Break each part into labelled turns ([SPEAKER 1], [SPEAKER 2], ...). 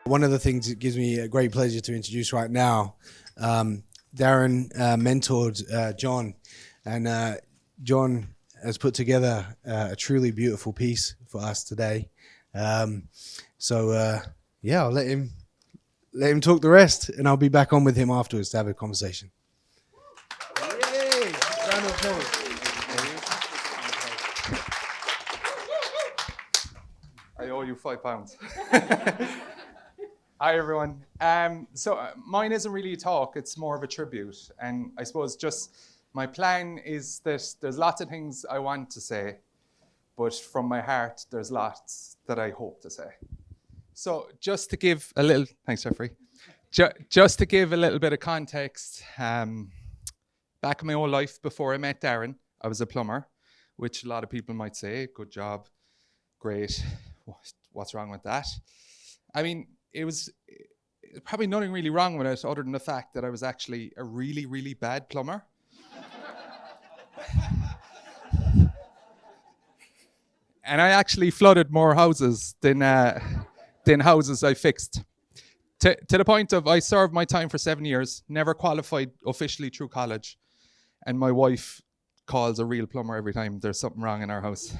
[SPEAKER 1] One of the things that gives me a great pleasure to introduce right now, Darren mentored John, and John has put together a truly beautiful piece for us today. Yeah, I'll let him talk the rest, and I'll be back on with him afterwards to have a conversation. Yay! Round of applause.
[SPEAKER 2] I owe you £5. Hi, everyone. Mine isn't really a talk, it's more of a tribute. And I suppose just my plan is that there's lots of things I want to say, but from my heart, there's lots that I hope to say. So just to give a little, thanks, Jeffrey. Just to give a little bit of context, back in my whole life before I met Darren, I was a plumber, which a lot of people might say, good job, great. What's wrong with that? I mean, it was probably nothing really wrong with it other than the fact that I was actually a really, really bad plumber. And I actually flooded more houses than houses I fixed. To the point of I served my time for 7 years, never qualified officially through college. And my wife calls a real plumber every time there's something wrong in our house.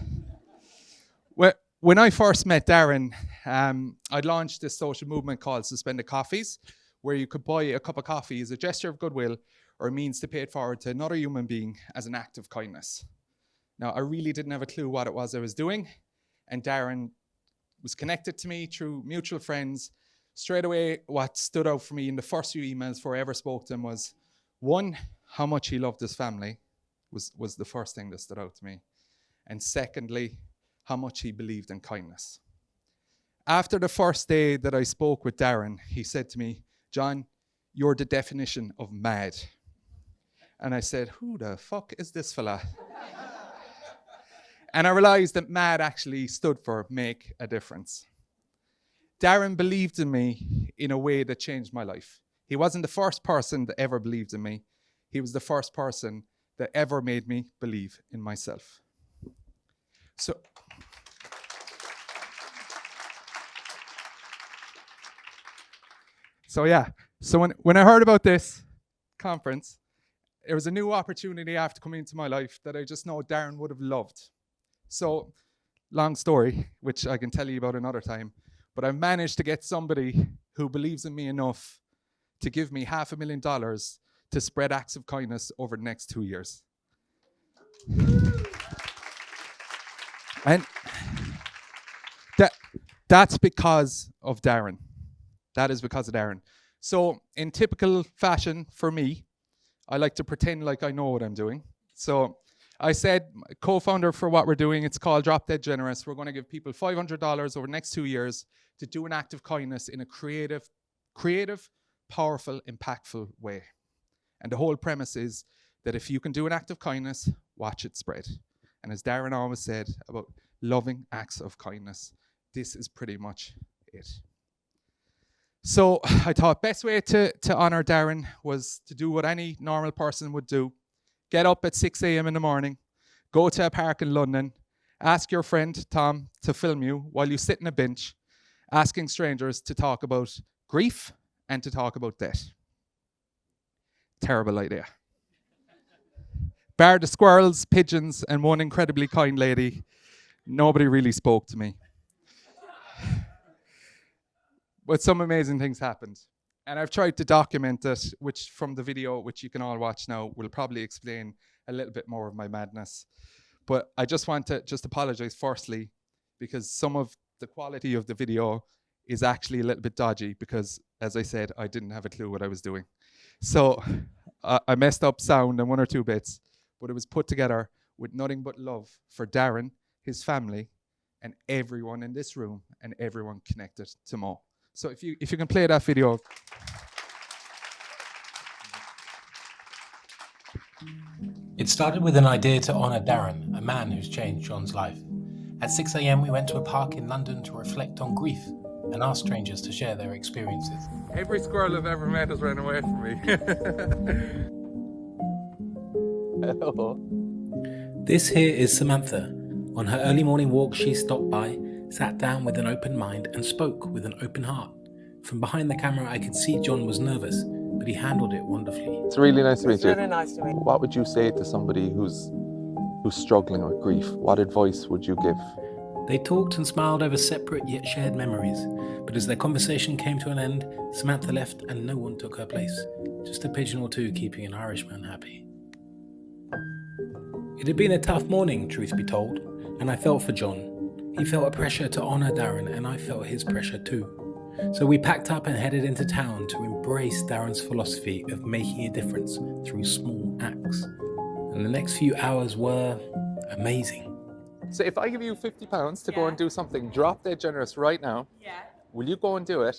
[SPEAKER 2] When I first met Darren, I'd launched this social movement called Suspended Coffees, where you could buy a cup of coffee as a gesture of goodwill or a means to pay it forward to another human being as an act of kindness. Now, I really didn't have a clue what it was I was doing, and Darren was connected to me through mutual friends. Straight away, what stood out for me in the first few emails before I ever spoke to him was, one, how much he loved his family was the first thing that stood out to me. And secondly, how much he believed in kindness. After the first day that I spoke with Darren, he said to me, John, you're the definition of mad. And I said, who the fuck is this fella? And I realized that MAD actually stood for Make a Difference. Darren believed in me in a way that changed my life. He wasn't the first person that ever believed in me. He was the first person that ever made me believe in myself. So when I heard about this conference, it was a new opportunity after coming into my life that I just know Darren would have loved. So, long story, which I can tell you about another time, but I've managed to get somebody who believes in me enough to give me $500,000 to spread acts of kindness over the next 2 years. And that's because of Darren. That is because of Darren. So in typical fashion for me, I like to pretend like I know what I'm doing. So I said, co-founder for what we're doing, it's called Drop Dead Generous. We're going to give people $500 over the next 2 years to do an act of kindness in a creative, powerful, impactful way. And the whole premise is that if you can do an act of kindness, watch it spread. And as Darren always said about loving acts of kindness, this is pretty much it. So I thought best way to honor Darren was to do what any normal person would do. Get up at 6 a.m. in the morning, go to a park in London, ask your friend Tom to film you while you sit on a bench, asking strangers to talk about grief and to talk about death. Terrible idea. Bar the squirrels, pigeons, and one incredibly kind lady, nobody really spoke to me. But some amazing things happened. And I've tried to document it, which from the video, which you can all watch now, will probably explain a little bit more of my madness. But I just want to apologize firstly, because some of the quality of the video is actually a little bit dodgy because, as I said, I didn't have a clue what I was doing. So I messed up sound and 1 or 2 bits, but it was put together with nothing but love for Darren, his family, and everyone in this room and everyone connected to Mo. So if you can play that video.
[SPEAKER 3] It started with an idea to honour Darren, a man who's changed John's life. At 6 a.m. we went to a park in London to reflect on grief and ask strangers to share their experiences.
[SPEAKER 2] Every squirrel I've ever met has ran away from me.
[SPEAKER 3] Hello. This here is Samantha. On her early morning walk, she stopped by, sat down with an open mind and spoke with an open heart. From behind the camera, I could see John was nervous, but he handled it wonderfully.
[SPEAKER 4] It's really nice to meet you.
[SPEAKER 5] It's really nice to meet you.
[SPEAKER 4] What would you say to somebody who's struggling with grief? What advice would you give?
[SPEAKER 3] They talked and smiled over separate yet shared memories, but as their conversation came to an end, Samantha left and no one took her place. Just a pigeon or two keeping an Irishman happy. It had been a tough morning, truth be told, and I felt for John. He felt a pressure to honour Darren, and I felt his pressure too. So we packed up and headed into town to embrace Darren's philosophy of making a difference through small acts. And the next few hours were amazing.
[SPEAKER 4] So if I give you £50 to go and do something drop dead generous right now, will you go and do it,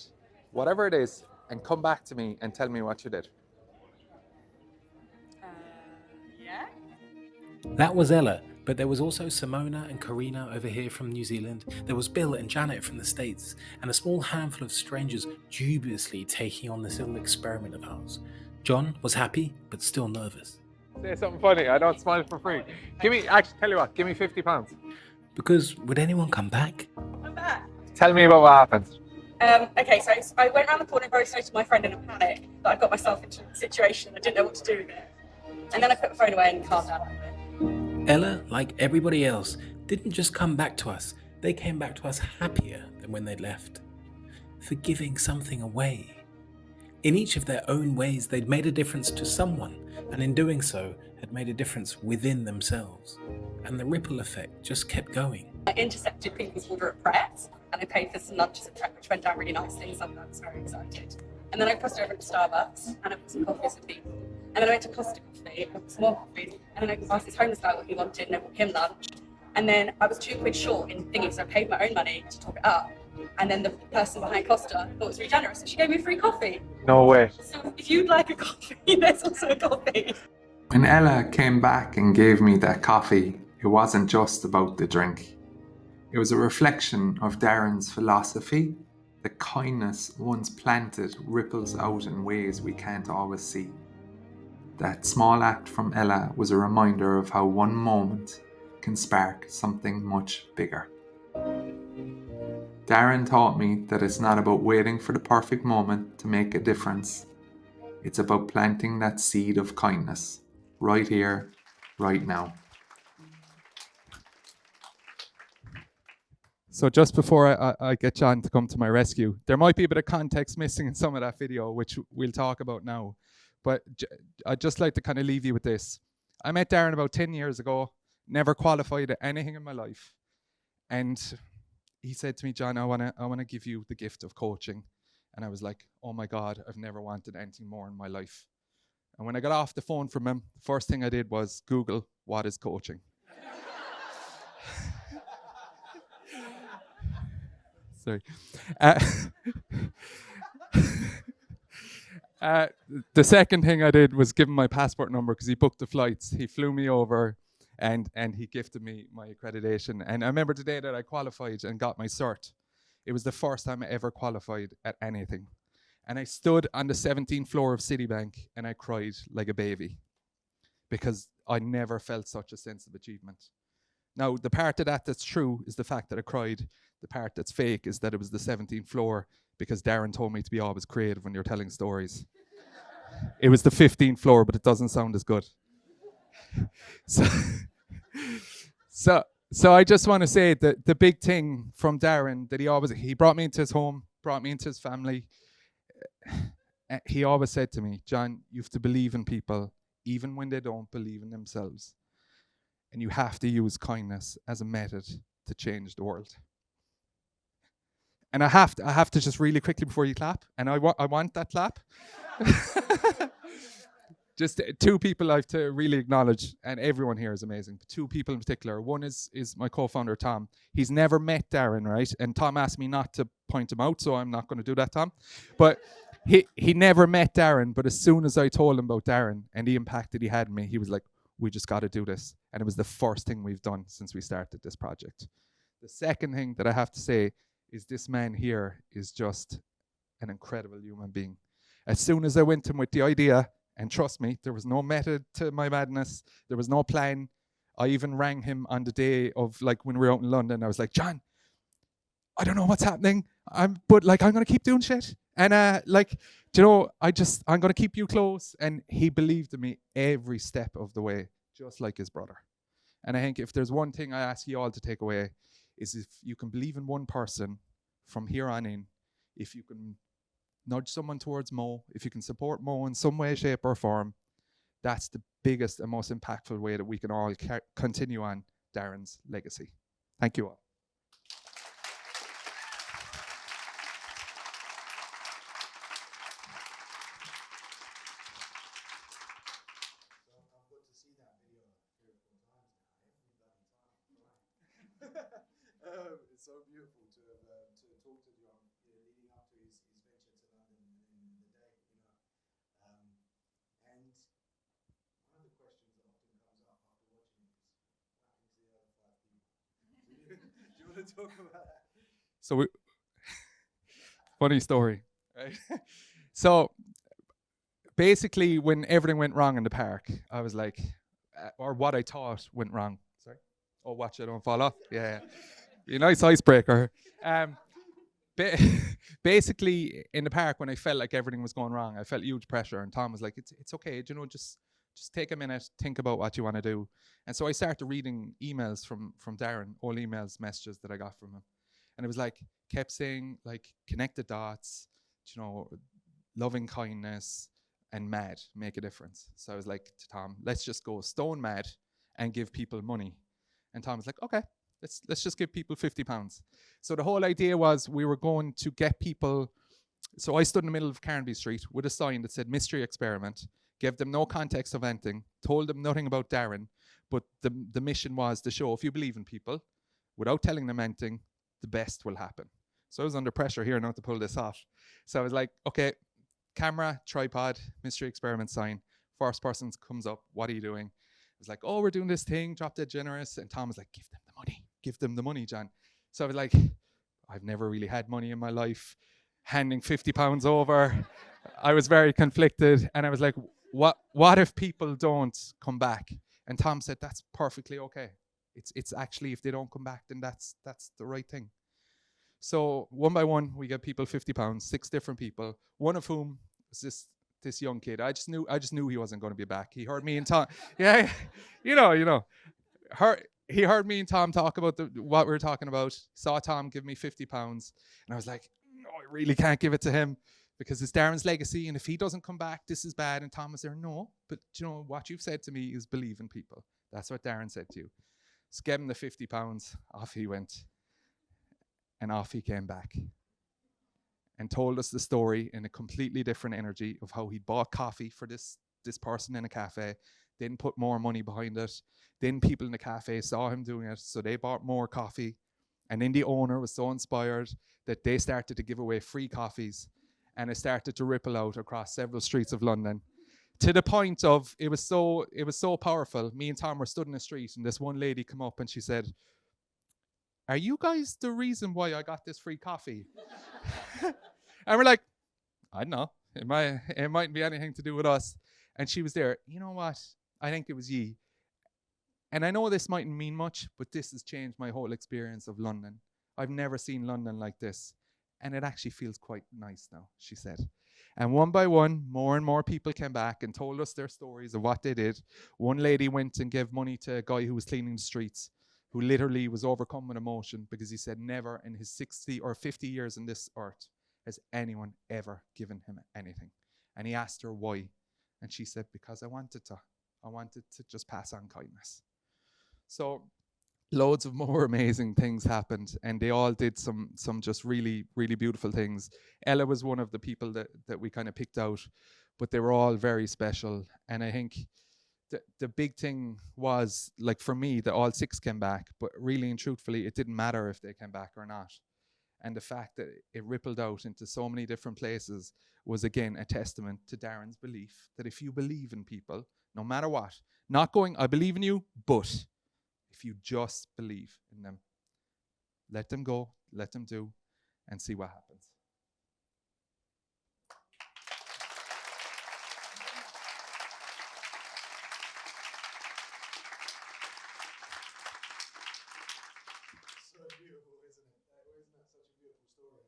[SPEAKER 4] whatever it is, and come back to me and tell me what you did?
[SPEAKER 5] Yeah.
[SPEAKER 3] That was Ella, but there was also Simona and Karina over here from New Zealand. There was Bill and Janet from the States, and a small handful of strangers dubiously taking on this little experiment of ours. John was happy, but still nervous.
[SPEAKER 4] Say something funny. I don't smile for free. Give me £50.
[SPEAKER 3] Because would anyone come back?
[SPEAKER 5] I'm back.
[SPEAKER 4] Tell me about what happened.
[SPEAKER 5] Okay, so I went around the corner very close to my friend in a panic that I got myself into a situation I didn't know what to do with it. And then I put the phone away and calmed down a bit.
[SPEAKER 3] Ella, like everybody else, didn't just come back to us. They came back to us happier than when they'd left. For giving something away. In each of their own ways, they'd made a difference to someone, and in doing so, had made a difference within themselves. And the ripple effect just kept going.
[SPEAKER 5] I intercepted people's order at Pret, and I paid for some lunches at Pret, which went down really nicely, so I was very excited. And then I crossed over to Starbucks, and I bought some coffees for people. And then I went to Costa Coffee, and I bought some more coffees, and then I asked this homeless guy what he wanted, and I bought him lunch. And then I was £2 short in thingy, so I paid my own money to top it up. And then the person behind Costa thought it was really generous, so she gave me a free coffee.
[SPEAKER 4] No way.
[SPEAKER 5] So if you'd like a coffee, there's also a coffee.
[SPEAKER 6] When Ella came back and gave me that coffee, it wasn't just about the drink. It was a reflection of Darren's philosophy that kindness, once planted, ripples out in ways we can't always see. That small act from Ella was a reminder of how one moment can spark something much bigger. Darren taught me that it's not about waiting for the perfect moment to make a difference. It's about planting that seed of kindness, right here, right now.
[SPEAKER 2] So just before I get John to come to my rescue, there might be a bit of context missing in some of that video, which we'll talk about now. But I'd just like to kind of leave you with this. I met Darren about 10 years ago, never qualified at anything in my life. And he said to me, John, I wanna give you the gift of coaching. And I was like, oh my God, I've never wanted anything more in my life. And when I got off the phone from him, the first thing I did was Google, what is coaching? Sorry. The second thing I did was give him my passport number because he booked the flights. He flew me over and he gifted me my accreditation. And I remember the day that I qualified and got my cert. It was the first time I ever qualified at anything. And I stood on the 17th floor of Citibank and I cried like a baby because I never felt such a sense of achievement. Now, the part of that that's true is the fact that I cried. The part that's fake is that it was the 17th floor because Darren told me to be always creative when you're telling stories. It was the 15th floor, but it doesn't sound as good. So I just want to say that the big thing from Darren that he brought me into his home, brought me into his family. He always said to me, John, you have to believe in people even when they don't believe in themselves. And you have to use kindness as a method to change the world. And I have to just really quickly before you clap, and I want that clap. Just two people I have to really acknowledge, and everyone here is amazing, but two people in particular. One is my co-founder, Tom. He's never met Darren, right? And Tom asked me not to point him out, so I'm not going to do that, Tom. But he never met Darren, but as soon as I told him about Darren and the impact that he had on me, he was like, we just got to do this. And it was the first thing we've done since we started this project. The second thing that I have to say is this man here is just an incredible human being. As soon as I went to him with the idea, and trust me, there was no method to my madness. There was no plan. I even rang him on the day of, like, when we were out in London. I was like, John, I don't know what's happening. but like, I'm gonna keep doing shit. And like, do you know, I'm gonna keep you close. And he believed in me every step of the way, just like his brother. And I think if there's one thing I ask you all to take away, is if you can believe in one person from here on in, if you can nudge someone towards Mo, if you can support Mo in some way, shape, or form, that's the biggest and most impactful way that we can all continue on Darren's legacy. Thank you all.
[SPEAKER 1] It's so beautiful to talk to John, leading up to his venture to London in the day, and one of the questions that often comes up after watching it is, what happens to the other 5 people? Do you want to talk about that?
[SPEAKER 2] So funny story, right? So basically, when everything went wrong in the park, I was like, or what I thought went wrong. Sorry. Oh, watch it, don't fall off. Yeah. Be a nice icebreaker. Basically, in the park, when I felt like everything was going wrong, I felt huge pressure. And Tom was like, "It's okay, just take a minute, think about what you want to do." And so I started reading emails from Darren, all emails, messages that I got from him, and it was like kept saying like connect the dots, loving kindness and MAD make a difference. So I was like to Tom, let's just go stone mad and give people money. And Tom was like, okay. Let's just give people £50. So the whole idea was we were going to get people. So I stood in the middle of Carnaby Street with a sign that said mystery experiment, gave them no context of anything, told them nothing about Darren, but the mission was to show if you believe in people, without telling them anything, the best will happen. So I was under pressure here now to pull this off. So I was like, okay, camera, tripod, mystery experiment sign. First person comes up, what are you doing? It was like, oh, we're doing this thing, drop dead generous. And Tom was like, give them the money. Give them the money, John. So I was like, I've never really had money in my life. Handing £50 over, I was very conflicted. And I was like, what if people don't come back? And Tom said, that's perfectly okay. It's actually, if they don't come back, then that's the right thing. So one by one, we get people £50, 6 different people, one of whom was this young kid. I just knew he wasn't going to be back. He heard me and Tom. Yeah, you know. He heard me and Tom talk about what we were talking about, saw Tom give me £50, and I was like, no, I really can't give it to him because it's Darren's legacy, and if he doesn't come back, this is bad. And Tom was there, no, but what you've said to me is believe in people. That's what Darren said to you. So gave him the £50, off he went, and off he came back and told us the story in a completely different energy of how he bought coffee for this person in a cafe, then put more money behind it. Then people in the cafe saw him doing it, so they bought more coffee. And then the owner was so inspired that they started to give away free coffees, and it started to ripple out across several streets of London, to the point of it was so powerful. Me and Tom were stood in the street, and this one lady come up and she said, "Are you guys the reason why I got this free coffee?" And we're like, I don't know. It mightn't be anything to do with us. And she was there. You know what? I think it was ye. And I know this mightn't mean much, but this has changed my whole experience of London. I've never seen London like this. And it actually feels quite nice now, she said. And one by one, more and more people came back and told us their stories of what they did. One lady went and gave money to a guy who was cleaning the streets, who literally was overcome with emotion because he said never in his 60 or 50 years on this earth has anyone ever given him anything. And he asked her why. And she said, because I wanted to just pass on kindness. So loads of more amazing things happened, and they all did some just really, really beautiful things. Ella was one of the people that we kind of picked out, but they were all very special. And I think the big thing was, like, for me, that all 6 came back, but really and truthfully, it didn't matter if they came back or not. And the fact that it rippled out into so many different places was, again, a testament to Darren's belief that if you believe in people, no matter what, not going, I believe in you, but if you just believe in them, let them go, let them do, and see what happens.
[SPEAKER 1] So beautiful, isn't it? Isn't that such a beautiful story?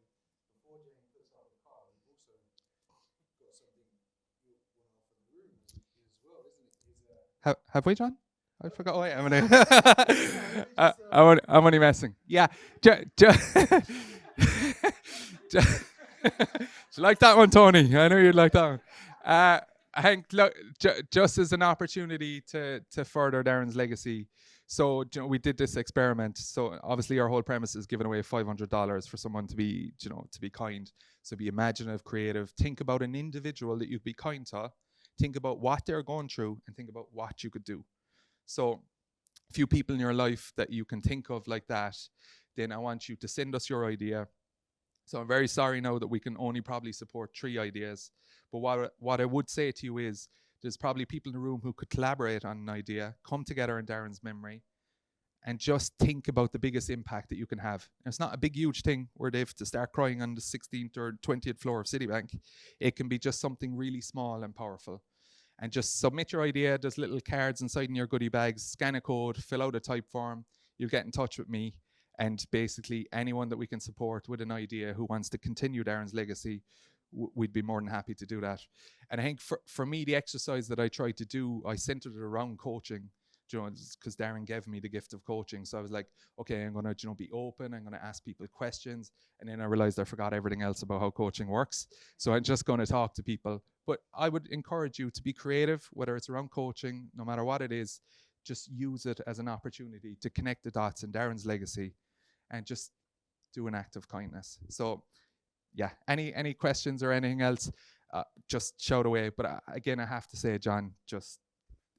[SPEAKER 2] Have we, John? I forgot. Oh, wait, I'm only messing. Yeah. Do you like that one, Tony? I know you'd like that one. I think look, just as an opportunity to further Darren's legacy. So we did this experiment. So obviously our whole premise is giving away $500 for someone to be to be kind. So be imaginative, creative. Think about an individual that you'd be kind to. Think about what they're going through and think about what you could do. So a few people in your life that you can think of like that. Then I want you to send us your idea. So I'm very sorry now that we can only probably support 3 ideas. But what I would say to you is there's probably people in the room who could collaborate on an idea, come together in Darren's memory, and just think about the biggest impact that you can have. And it's not a big, huge thing where they have to start crying on the 16th or 20th floor of Citibank. It can be just something really small and powerful. And just submit your idea. There's little cards inside in your goodie bags. Scan a code, fill out a type form. You'll get in touch with me. And basically anyone that we can support with an idea who wants to continue Darren's legacy, we'd be more than happy to do that. And I think for me, the exercise that I tried to do, I centered it around coaching, because Darren gave me the gift of coaching. So I was like, okay, I'm going to be open. I'm going to ask people questions. And then I realized I forgot everything else about how coaching works. So I'm just going to talk to people. But I would encourage you to be creative, whether it's around coaching, no matter what it is. Just use it as an opportunity to connect the dots in Darren's legacy and just do an act of kindness. So yeah, any questions or anything else, just shout away. But again, I have to say, John, just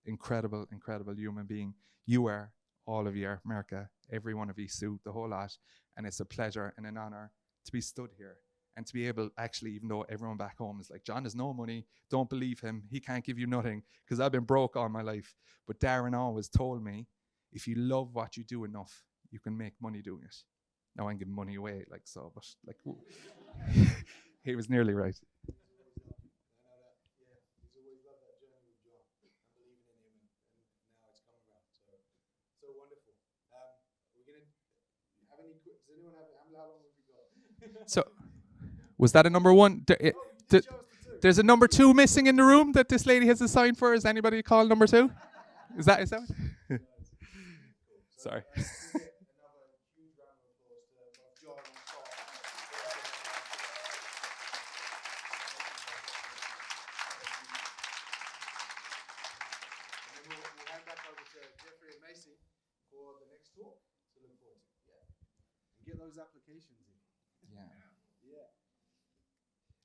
[SPEAKER 2] incredible human being. You are, all of you are, America, every one of you, Sue, the whole lot. And it's a pleasure and an honor to be stood here and to be able, actually, even though everyone back home is like, John has no money, don't believe him, he can't give you nothing, because I've been broke all my life. But Darren always told me, if you love what you do enough, you can make money doing it. Now I'm giving money away, like so, but like, he was nearly right. So, was that a number 1? There's a number 2 missing in the room that this lady has a sign for. Is anybody called number 2? Is that Sorry.
[SPEAKER 1] Get those applications in.
[SPEAKER 2] Yeah.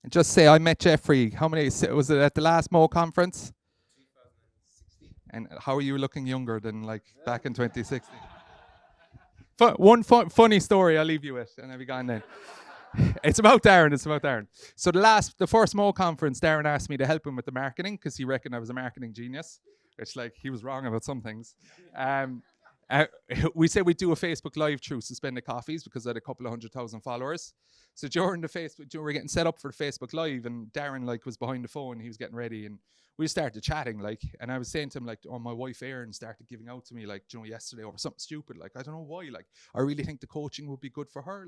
[SPEAKER 2] And just say I met Jeffrey. How many was it at the last MOE conference? 2016. And how are you looking younger than like back in 2016? One funny story I'll leave you with, and I'll be gone then. It's about Darren. So the first MOE conference, Darren asked me to help him with the marketing because he reckoned I was a marketing genius. It's like he was wrong about some things. We said we'd do a Facebook Live through Suspended Coffees because I had a couple of 100,000 followers. So during we're getting set up for the Facebook Live, and Darren was behind the phone. He was getting ready, and we started chatting and I was saying to him oh, my wife Erin started giving out to me yesterday over something stupid. I don't know why. I really think the coaching would be good for her.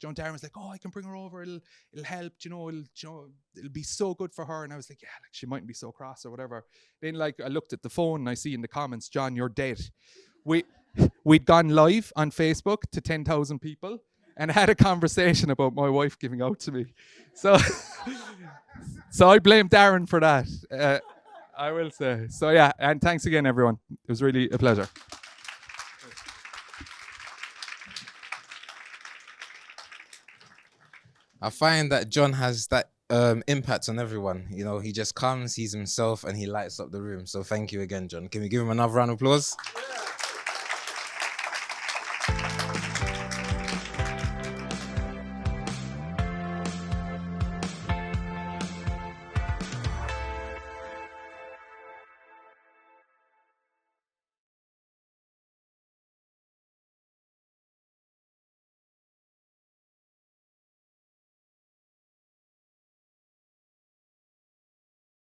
[SPEAKER 2] Darren was oh, I can bring her over. It'll help. It'll be so good for her. And I was yeah, she mightn't be so cross or whatever. Then I looked at the phone and I see in the comments, John, you're dead. We'd gone live on Facebook to 10,000 people and had a conversation about my wife giving out to me. So I blame Darren for that. I will say. So yeah, and thanks again, everyone. It was really a pleasure.
[SPEAKER 7] I find that John has that impact on everyone. He just comes, he's himself, and he lights up the room. So thank you again, John. Can we give him another round of applause? Yeah.